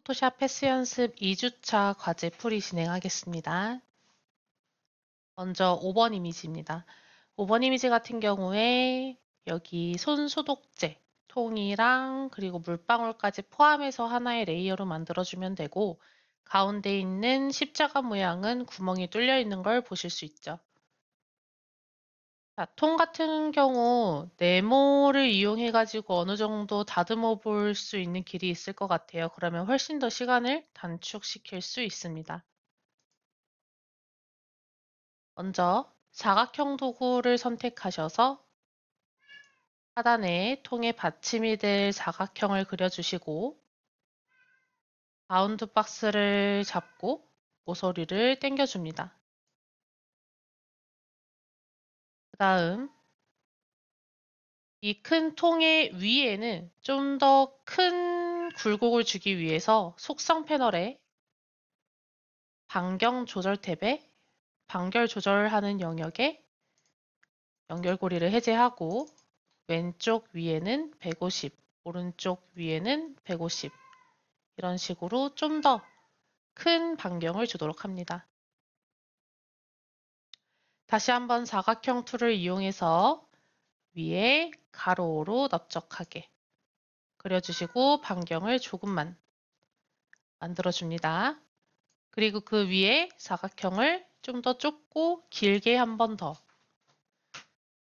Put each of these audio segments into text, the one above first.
포토샵 패스 연습 2주차 과제 풀이 진행하겠습니다. 먼저 5번 이미지입니다. 5번 이미지 같은 경우에 여기 손 소독제, 통이랑 그리고 물방울까지 포함해서 하나의 레이어로 만들어주면 되고 가운데 있는 십자가 모양은 구멍이 뚫려 있는 걸 보실 수 있죠. 자, 통 같은 경우 네모를 이용해 가지고 어느 정도 다듬어 볼 수 있는 길이 있을 것 같아요. 그러면 훨씬 더 시간을 단축시킬 수 있습니다. 먼저 사각형 도구를 선택하셔서 하단에 통에 받침이 될 사각형을 그려주시고 바운드 박스를 잡고 모서리를 당겨줍니다. 그 다음 이 큰 통의 위에는 좀 더 큰 굴곡을 주기 위해서 속성 패널에 반경 조절 탭에 반결 조절하는 영역에 연결고리를 해제하고 왼쪽 위에는 150, 오른쪽 위에는 150 이런 식으로 좀 더 큰 반경을 주도록 합니다. 다시 한번 사각형 툴을 이용해서 위에 가로로 넓적하게 그려주시고 반경을 조금만 만들어줍니다. 그리고 그 위에 사각형을 좀 더 좁고 길게 한 번 더.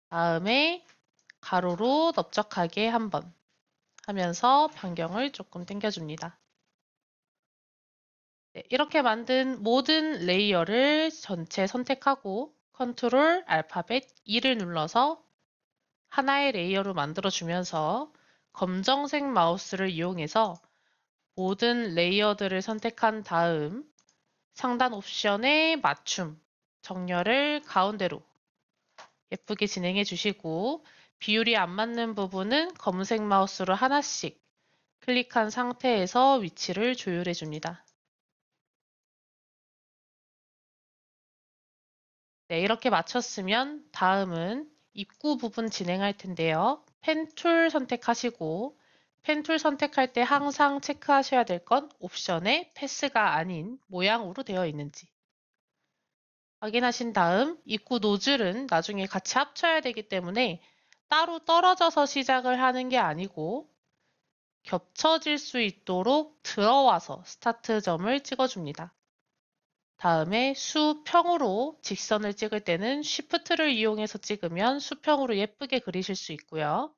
다음에 가로로 넓적하게 한 번 하면서 반경을 조금 당겨줍니다. 네, 이렇게 만든 모든 레이어를 전체 선택하고 컨트롤 알파벳 2를 눌러서 하나의 레이어로 만들어주면서 검정색 마우스를 이용해서 모든 레이어들을 선택한 다음 상단 옵션의 맞춤, 정렬을 가운데로 예쁘게 진행해 주시고 비율이 안 맞는 부분은 검은색 마우스로 하나씩 클릭한 상태에서 위치를 조율해 줍니다. 네, 이렇게 마쳤으면 다음은 입구 부분 진행할 텐데요. 펜 툴 선택하시고 펜 툴 선택할 때 항상 체크하셔야 될 건 옵션에 패스가 아닌 모양으로 되어 있는지 확인하신 다음 입구 노즐은 나중에 같이 합쳐야 되기 때문에 따로 떨어져서 시작을 하는 게 아니고 겹쳐질 수 있도록 들어와서 스타트점을 찍어줍니다. 다음에 수평으로 직선을 찍을 때는 쉬프트를 이용해서 찍으면 수평으로 예쁘게 그리실 수 있고요.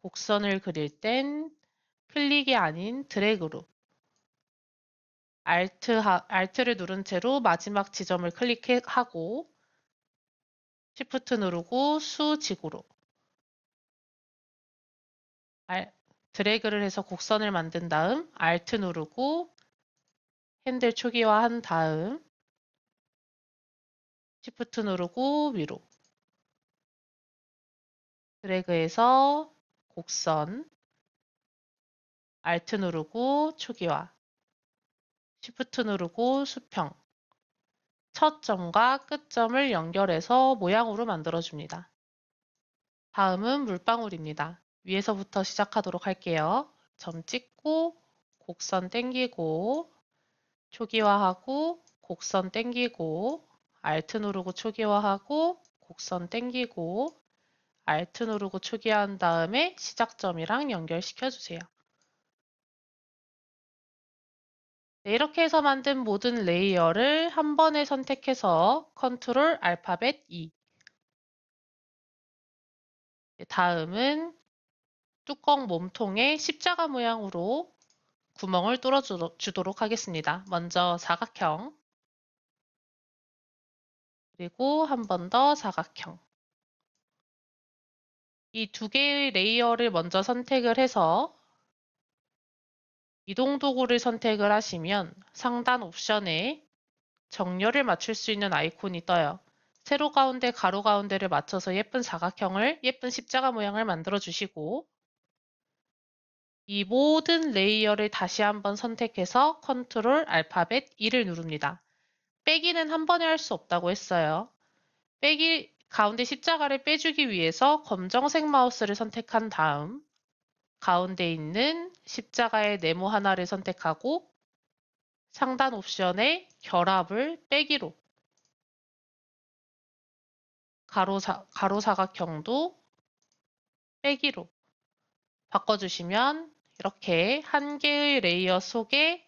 곡선을 그릴 땐 클릭이 아닌 드래그로 Alt를 누른 채로 마지막 지점을 클릭하고 쉬프트 누르고 수직으로 드래그를 해서 곡선을 만든 다음 Alt 누르고 핸들 초기화한 다음 쉬프트 누르고 위로 드래그해서 곡선 Alt 누르고 초기화 쉬프트 누르고 수평 첫 점과 끝점을 연결해서 모양으로 만들어줍니다. 다음은 물방울입니다. 위에서부터 시작하도록 할게요. 점 찍고 곡선 땡기고 초기화하고 곡선 땡기고 Alt 누르고 초기화하고 곡선 땡기고 Alt 누르고 초기화한 다음에 시작점이랑 연결시켜 주세요. 네, 이렇게 해서 만든 모든 레이어를 한 번에 선택해서 컨트롤 알파벳 2. 네, 다음은 뚜껑 몸통에 십자가 모양으로 구멍을 뚫어주도록 하겠습니다. 먼저 사각형, 그리고 한 번 더 사각형. 이 두 개의 레이어를 먼저 선택을 해서 이동 도구를 선택을 하시면 상단 옵션에 정렬을 맞출 수 있는 아이콘이 떠요. 세로 가운데, 가로 가운데를 맞춰서 예쁜 사각형을, 예쁜 십자가 모양을 만들어 주시고 이 모든 레이어를 다시 한번 선택해서 컨트롤 알파벳 2를 누릅니다. 빼기는 한 번에 할 수 없다고 했어요. 빼기 가운데 십자가를 빼주기 위해서 검정색 마우스를 선택한 다음 가운데 있는 십자가의 네모 하나를 선택하고 상단 옵션에 결합을 빼기로 가로 사각형도 빼기로 바꿔주시면 이렇게 한 개의 레이어 속에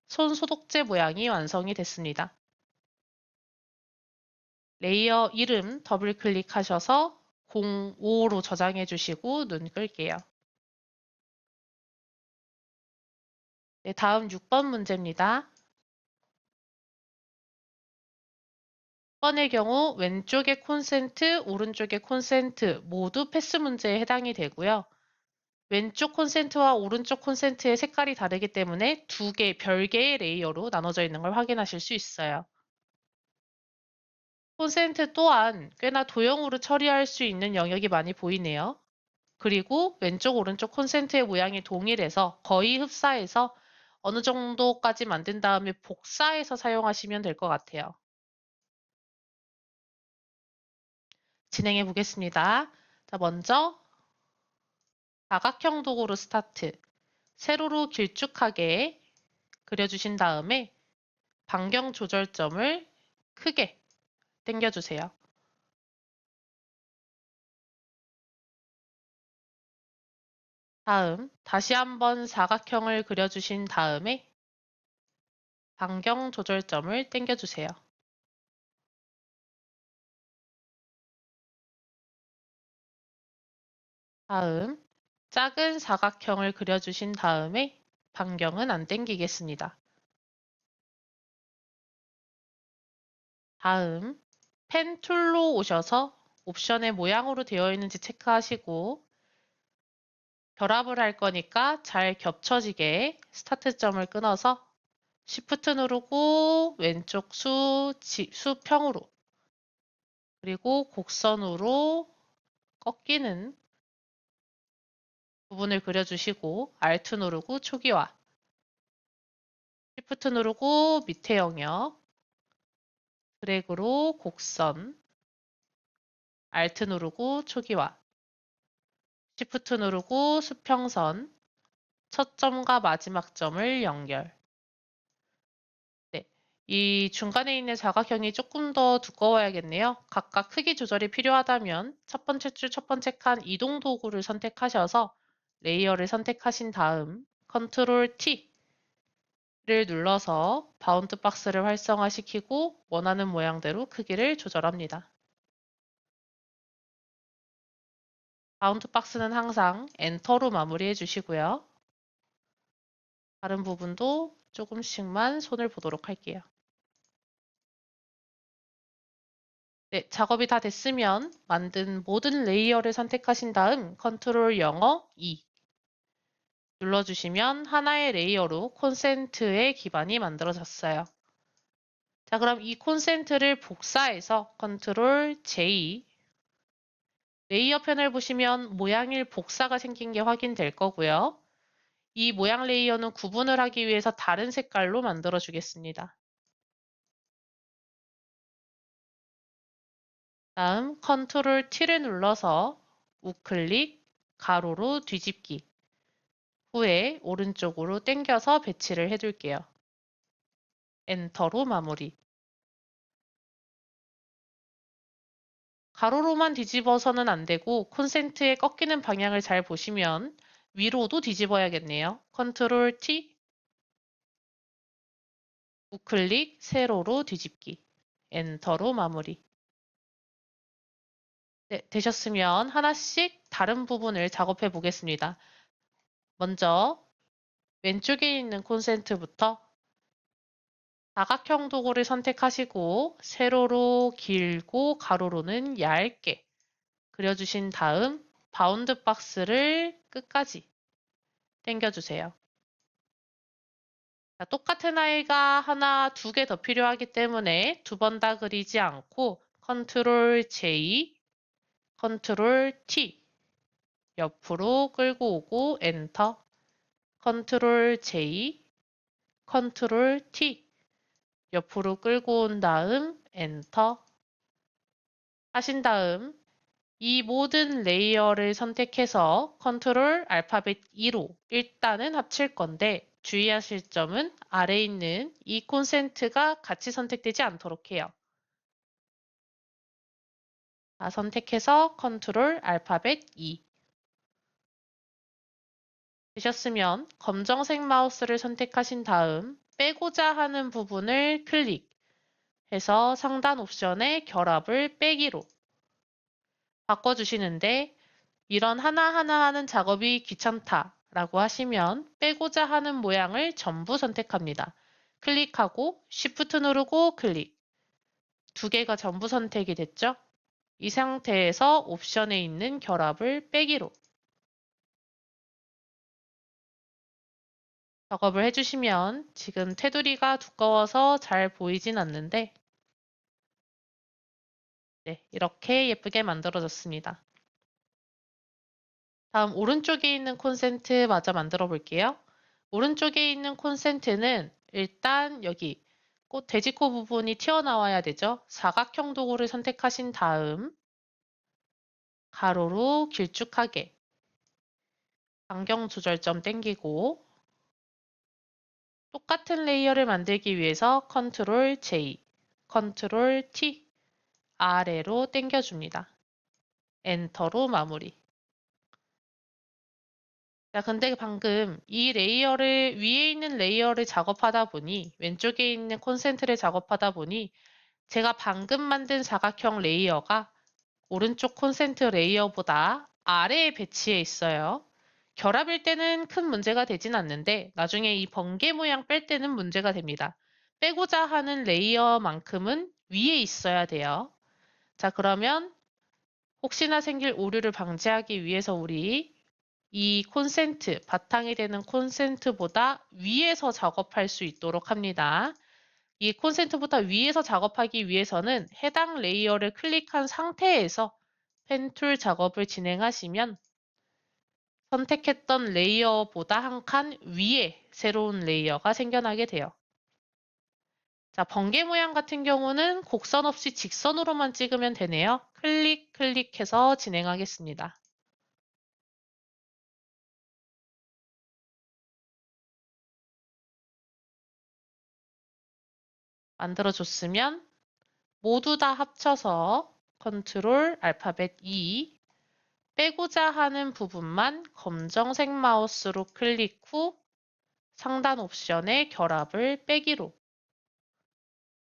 손 소독제 모양이 완성이 됐습니다. 레이어 이름 더블 클릭하셔서 05로 저장해 주시고 눈 끌게요. 네, 다음 6번 문제입니다. 6번의 경우 왼쪽의 콘센트, 오른쪽의 콘센트 모두 패스 문제에 해당이 되고요. 왼쪽 콘센트와 오른쪽 콘센트의 색깔이 다르기 때문에 두 개 별개의 레이어로 나눠져 있는 걸 확인하실 수 있어요. 콘센트 또한 꽤나 도형으로 처리할 수 있는 영역이 많이 보이네요. 그리고 왼쪽 오른쪽 콘센트의 모양이 동일해서 거의 흡사해서 어느 정도까지 만든 다음에 복사해서 사용하시면 될 것 같아요. 진행해 보겠습니다. 자, 먼저 사각형 도구로 스타트. 세로로 길쭉하게 그려주신 다음에 반경 조절점을 크게 당겨주세요. 다음 다시 한번 사각형을 그려주신 다음에 반경 조절점을 당겨주세요. 다음 작은 사각형을 그려주신 다음에 반경은 안 당기겠습니다. 다음 펜 툴로 오셔서 옵션의 모양으로 되어 있는지 체크하시고 결합을 할 거니까 잘 겹쳐지게 스타트점을 끊어서 Shift 누르고 왼쪽 수평으로 그리고 곡선으로 꺾이는 부분을 그려주시고 Alt 누르고 초기화 Shift 누르고 밑에 영역 드래그로 곡선 Alt 누르고 초기화 Shift 누르고 수평선 첫 점과 마지막 점을 연결. 네, 이 중간에 있는 사각형이 조금 더 두꺼워야겠네요. 각각 크기 조절이 필요하다면 첫 번째 줄, 첫 번째 칸 이동 도구를 선택하셔서 레이어를 선택하신 다음 컨트롤 T를 눌러서 바운드 박스를 활성화시키고 원하는 모양대로 크기를 조절합니다. 바운드 박스는 항상 엔터로 마무리해 주시고요. 다른 부분도 조금씩만 손을 보도록 할게요. 네, 작업이 다 됐으면 만든 모든 레이어를 선택하신 다음 컨트롤 영어 2 눌러주시면 하나의 레이어로 콘센트의 기반이 만들어졌어요. 자, 그럼 이 콘센트를 복사해서 컨트롤 J 레이어 편을 보시면 모양일 복사가 생긴 게 확인될 거고요. 이 모양 레이어는 구분을 하기 위해서 다른 색깔로 만들어 주겠습니다. 다음 컨트롤 T를 눌러서 우클릭, 가로로 뒤집기 후에 오른쪽으로 당겨서 배치를 해둘게요. 엔터로 마무리. 가로로만 뒤집어서는 안 되고 콘센트의 꺾이는 방향을 잘 보시면 위로도 뒤집어야겠네요. 컨트롤 T, 우클릭, 세로로 뒤집기. 엔터로 마무리. 네, 되셨으면 하나씩 다른 부분을 작업해 보겠습니다. 먼저 왼쪽에 있는 콘센트부터 사각형 도구를 선택하시고 세로로 길고 가로로는 얇게 그려주신 다음 바운드 박스를 끝까지 당겨주세요. 자, 똑같은 아이가 하나, 두 개 더 필요하기 때문에 두 번 다 그리지 않고 컨트롤 J, 컨트롤 T 옆으로 끌고 오고 엔터 컨트롤 J, 컨트롤 T 옆으로 끌고 온 다음 엔터 하신 다음 이 모든 레이어를 선택해서 컨트롤 알파벳 2로 일단은 합칠 건데 주의하실 점은 아래에 있는 이 콘센트가 같이 선택되지 않도록 해요. 선택해서 컨트롤 알파벳 E. 되셨으면 검정색 마우스를 선택하신 다음 빼고자 하는 부분을 클릭해서 상단 옵션의 결합을 빼기로 바꿔주시는데 이런 하나하나 하는 작업이 귀찮다라고 하시면 빼고자 하는 모양을 전부 선택합니다. 클릭하고 Shift 누르고 클릭. 두 개가 전부 선택이 됐죠? 이 상태에서 옵션에 있는 결합을 빼기로 작업을 해주시면 지금 테두리가 두꺼워서 잘 보이진 않는데 네, 이렇게 예쁘게 만들어졌습니다. 다음 오른쪽에 있는 콘센트 마저 만들어 볼게요. 오른쪽에 있는 콘센트는 일단 여기 꽃 돼지코 부분이 튀어나와야 되죠. 사각형 도구를 선택하신 다음 가로로 길쭉하게 반경 조절점 땡기고 똑같은 레이어를 만들기 위해서 컨트롤 J, 컨트롤 T 아래로 당겨줍니다. 엔터로 마무리. 자, 근데 방금 이 레이어를 위에 있는 레이어를 작업하다 보니 왼쪽에 있는 콘센트를 작업하다 보니 제가 방금 만든 사각형 레이어가 오른쪽 콘센트 레이어보다 아래에 배치해 있어요. 결합일 때는 큰 문제가 되진 않는데 나중에 이 번개 모양 뺄 때는 문제가 됩니다. 빼고자 하는 레이어만큼은 위에 있어야 돼요. 자, 그러면 혹시나 생길 오류를 방지하기 위해서 우리 이 콘센트, 바탕이 되는 콘센트보다 위에서 작업할 수 있도록 합니다. 이 콘센트보다 위에서 작업하기 위해서는 해당 레이어를 클릭한 상태에서 펜툴 작업을 진행하시면 선택했던 레이어보다 한 칸 위에 새로운 레이어가 생겨나게 돼요. 자, 번개 모양 같은 경우는 곡선 없이 직선으로만 찍으면 되네요. 클릭해서 진행하겠습니다. 만들어줬으면 모두 다 합쳐서 컨트롤 알파벳 E 빼고자 하는 부분만 검정색 마우스로 클릭 후 상단 옵션의 결합을 빼기로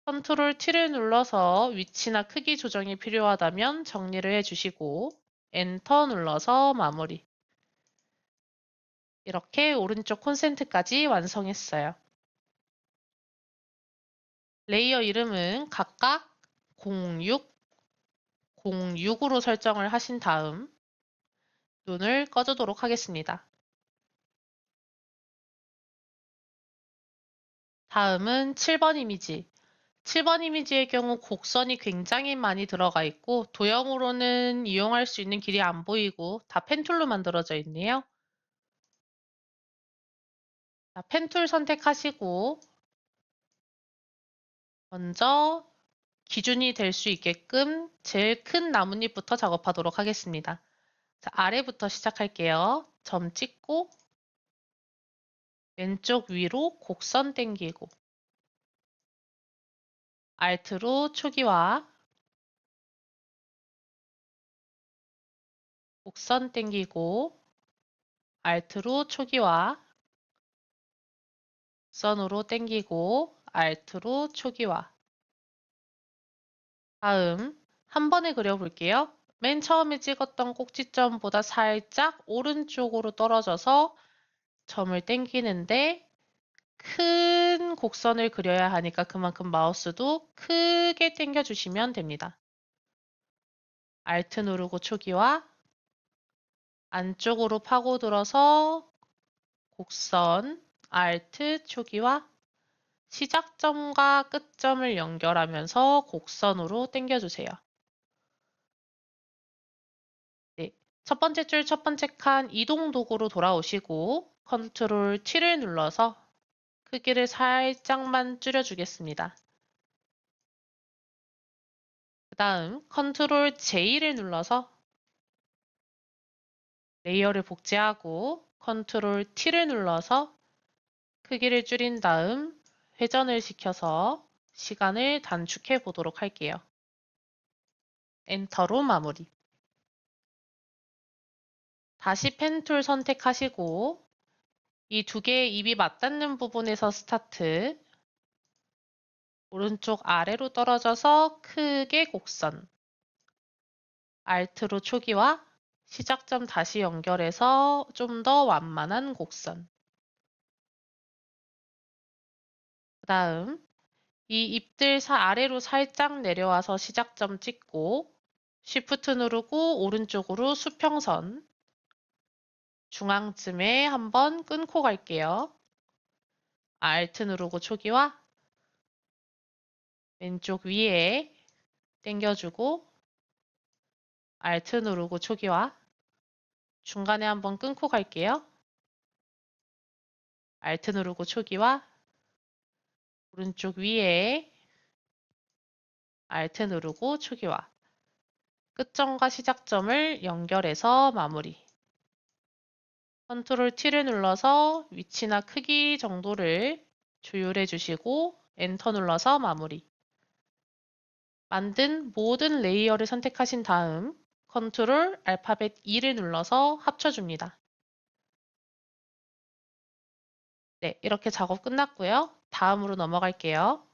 컨트롤 T를 눌러서 위치나 크기 조정이 필요하다면 정리를 해주시고 엔터 눌러서 마무리. 이렇게 오른쪽 콘센트까지 완성했어요. 레이어 이름은 각각 06, 06으로 설정을 하신 다음 눈을 꺼주도록 하겠습니다. 다음은 7번 이미지. 7번 이미지의 경우 곡선이 굉장히 많이 들어가 있고 도형으로는 이용할 수 있는 길이 안 보이고 다 펜툴로 만들어져 있네요. 자, 펜툴 선택하시고 먼저 기준이 될 수 있게끔 제일 큰 나뭇잎부터 작업하도록 하겠습니다. 자, 아래부터 시작할게요. 점 찍고 왼쪽 위로 곡선 당기고 Alt로 초기화 곡선 당기고 Alt로 초기화 곡선으로 당기고 Alt로 초기화 다음 한 번에 그려볼게요. 맨 처음에 찍었던 꼭지점보다 살짝 오른쪽으로 떨어져서 점을 당기는데 큰 곡선을 그려야 하니까 그만큼 마우스도 크게 당겨주시면 됩니다. Alt 누르고 초기화 안쪽으로 파고들어서 곡선 Alt 초기화 시작점과 끝점을 연결하면서 곡선으로 당겨주세요. 네, 첫 번째 줄, 첫 번째 칸 이동 도구로 돌아오시고 컨트롤 T를 눌러서 크기를 살짝만 줄여주겠습니다. 그 다음 컨트롤 J를 눌러서 레이어를 복제하고 컨트롤 T를 눌러서 크기를 줄인 다음 회전을 시켜서 시간을 단축해 보도록 할게요. 엔터로 마무리. 다시 펜 툴 선택하시고 이 두 개의 입이 맞닿는 부분에서 스타트, 오른쪽 아래로 떨어져서 크게 곡선, Alt로 초기화, 시작점 다시 연결해서 좀 더 완만한 곡선. 그 다음 이 입들 아래로 살짝 내려와서 시작점 찍고 Shift 누르고 오른쪽으로 수평선, 중앙쯤에 한번 끊고 갈게요. Alt 누르고 초기화, 왼쪽 위에 당겨주고 Alt 누르고 초기화, 중간에 한번 끊고 갈게요. Alt 누르고 초기화, 오른쪽 위에 Alt 누르고 초기화, 끝점과 시작점을 연결해서 마무리. 컨트롤 T를 눌러서 위치나 크기 정도를 조율해 주시고 엔터 눌러서 마무리. 만든 모든 레이어를 선택하신 다음 컨트롤 알파벳 E를 눌러서 합쳐줍니다. 네, 이렇게 작업 끝났고요. 다음으로 넘어갈게요.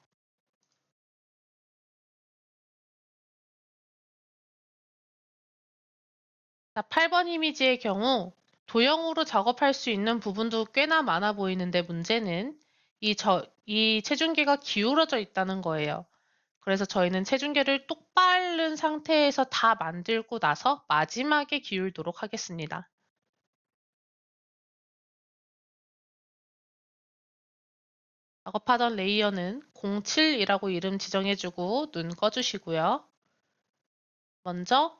자, 8번 이미지의 경우 도형으로 작업할 수 있는 부분도 꽤나 많아 보이는데 문제는 이 체중계가 기울어져 있다는 거예요. 그래서 저희는 체중계를 똑바른 상태에서 다 만들고 나서 마지막에 기울도록 하겠습니다. 작업하던 레이어는 07이라고 이름 지정해주고 눈 꺼주시고요. 먼저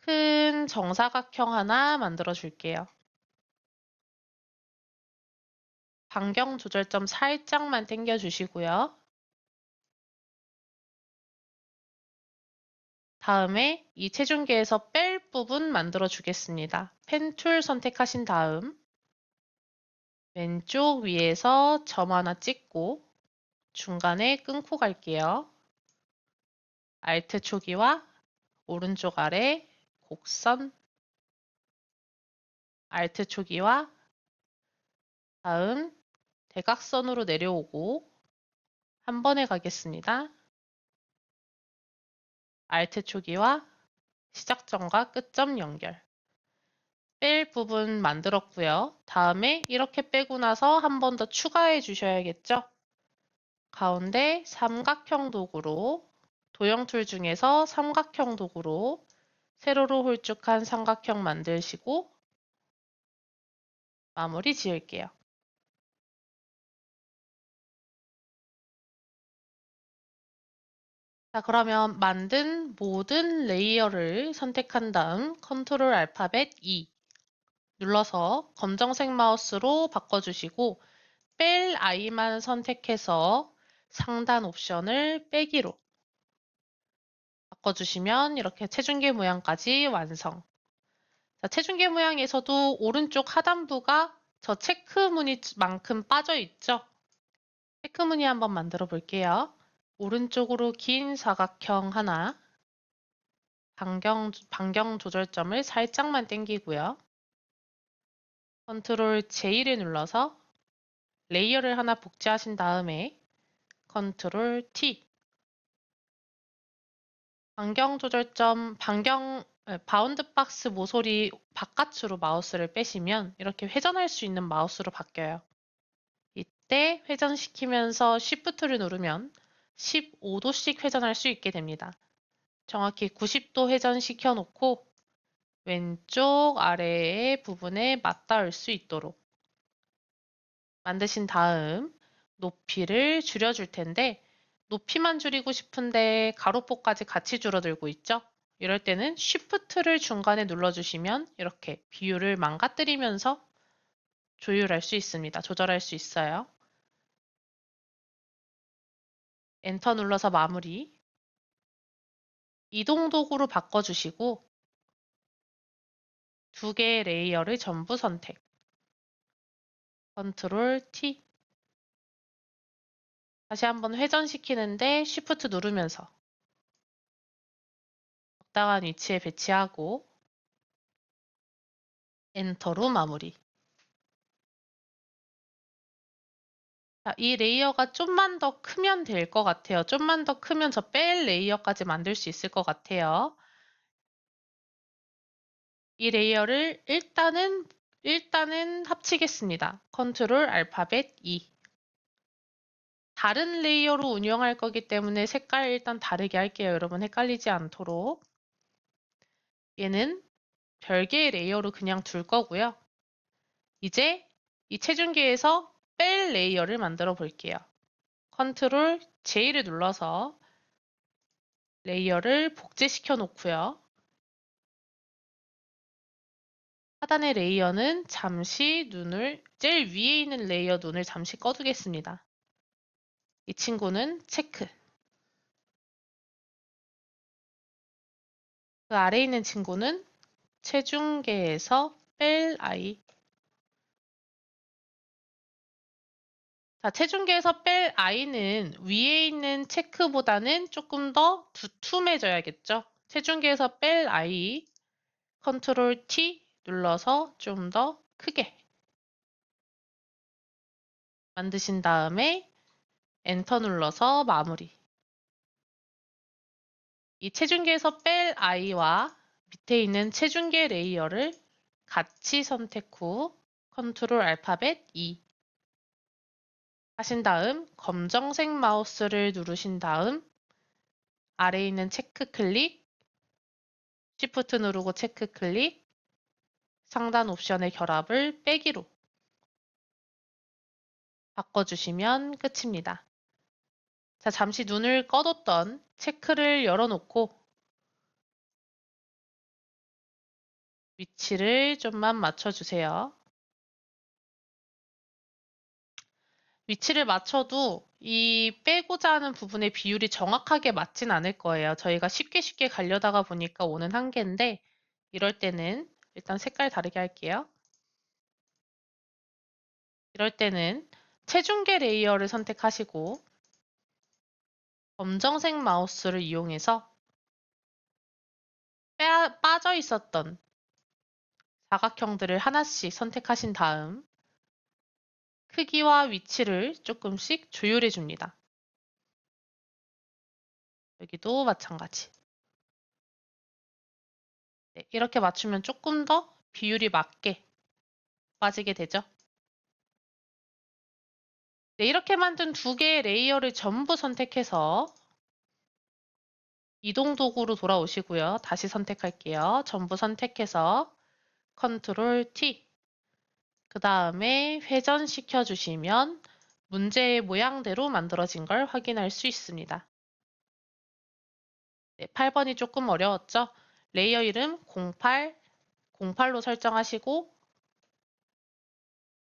큰 정사각형 하나 만들어 줄게요. 반경 조절점 살짝만 당겨 주시고요. 다음에 이 체중계에서 뺄 부분 만들어 주겠습니다. 펜 툴 선택하신 다음 왼쪽 위에서 점 하나 찍고 중간에 끊고 갈게요. Alt 초기화, 오른쪽 아래 곡선, Alt 초기화, 다음 대각선으로 내려오고 한 번에 가겠습니다. Alt 초기화, 시작점과 끝점 연결. 뺄 부분 만들었고요. 다음에 이렇게 빼고 나서 한 번 더 추가해 주셔야겠죠? 가운데 삼각형 도구로 도형 툴 중에서 삼각형 도구로 세로로 홀쭉한 삼각형 만드시고 마무리 지을게요. 자, 그러면 만든 모든 레이어를 선택한 다음 컨트롤 알파벳 E 눌러서 검정색 마우스로 바꿔주시고 뺄 아이만 선택해서 상단 옵션을 빼기로 바꿔주시면 이렇게 체중계 모양까지 완성. 자, 체중계 모양에서도 오른쪽 하단부가 저 체크 무늬만큼 빠져 있죠? 체크 무늬 한번 만들어 볼게요. 오른쪽으로 긴 사각형 하나, 반경 조절점을 살짝만 당기고요. 컨트롤 J를 눌러서 레이어를 하나 복제하신 다음에 컨트롤 T, 반경 조절점, 바운드 박스 모서리 바깥으로 마우스를 빼시면 이렇게 회전할 수 있는 마우스로 바뀌어요. 이때 회전시키면서 Shift를 누르면 15도씩 회전할 수 있게 됩니다. 정확히 90도 회전시켜 놓고 왼쪽 아래의 부분에 맞닿을 수 있도록 만드신 다음 높이를 줄여줄 텐데 높이만 줄이고 싶은데 가로폭까지 같이 줄어들고 있죠? 이럴 때는 Shift를 중간에 눌러주시면 이렇게 비율을 망가뜨리면서 조율할 수 있습니다. 조절할 수 있어요. 엔터 눌러서 마무리. 이동 도구로 바꿔주시고 두 개의 레이어를 전부 선택. 컨트롤 T. 다시 한번 회전시키는데 Shift 누르면서 적당한 위치에 배치하고 엔터로 마무리. 자, 이 레이어가 좀만 더 크면 될 것 같아요. 좀만 더 크면 저 뺄 레이어까지 만들 수 있을 것 같아요. 이 레이어를 일단은 합치겠습니다. 컨트롤 알파벳 E. 다른 레이어로 운영할 거기 때문에 색깔 일단 다르게 할게요. 여러분 헷갈리지 않도록. 얘는 별개의 레이어로 그냥 둘 거고요. 이제 이 체중계에서 뺄 레이어를 만들어 볼게요. 컨트롤 J를 눌러서 레이어를 복제시켜 놓고요. 하단의 레이어는 잠시 제일 위에 있는 레이어 눈을 잠시 꺼두겠습니다. 이 친구는 체크. 그 아래에 있는 친구는 체중계에서 뺄 아이. 자, 체중계에서 뺄 아이는 위에 있는 체크보다는 조금 더 두툼해져야겠죠. 체중계에서 뺄 아이 컨트롤 T 눌러서 좀 더 크게 만드신 다음에 엔터 눌러서 마무리. 이 체중계에서 뺄 아이와 밑에 있는 체중계 레이어를 같이 선택 후 컨트롤 알파벳 E 하신 다음 검정색 마우스를 누르신 다음 아래에 있는 체크 클릭, Shift 누르고 체크 클릭, 상단 옵션의 결합을 빼기로 바꿔주시면 끝입니다. 자, 잠시 눈을 꺼뒀던 체크를 열어놓고 위치를 좀만 맞춰주세요. 위치를 맞춰도 이 빼고자 하는 부분의 비율이 정확하게 맞진 않을 거예요. 저희가 쉽게 가려다가 보니까 오는 한계인데 이럴 때는 일단 색깔 다르게 할게요. 이럴 때는 체중계 레이어를 선택하시고 검정색 마우스를 이용해서 빠져 있었던 사각형들을 하나씩 선택하신 다음 크기와 위치를 조금씩 조율해 줍니다. 여기도 마찬가지. 네, 이렇게 맞추면 조금 더 비율이 맞게 빠지게 되죠. 네, 이렇게 만든 두 개의 레이어를 전부 선택해서 이동 도구로 돌아오시고요. 다시 선택할게요. 전부 선택해서 컨트롤 T 그 다음에 회전시켜 주시면 문제의 모양대로 만들어진 걸 확인할 수 있습니다. 네, 8번이 조금 어려웠죠? 레이어 이름 08로 설정하시고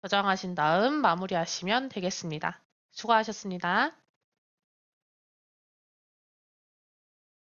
저장하신 다음 마무리하시면 되겠습니다. 수고하셨습니다.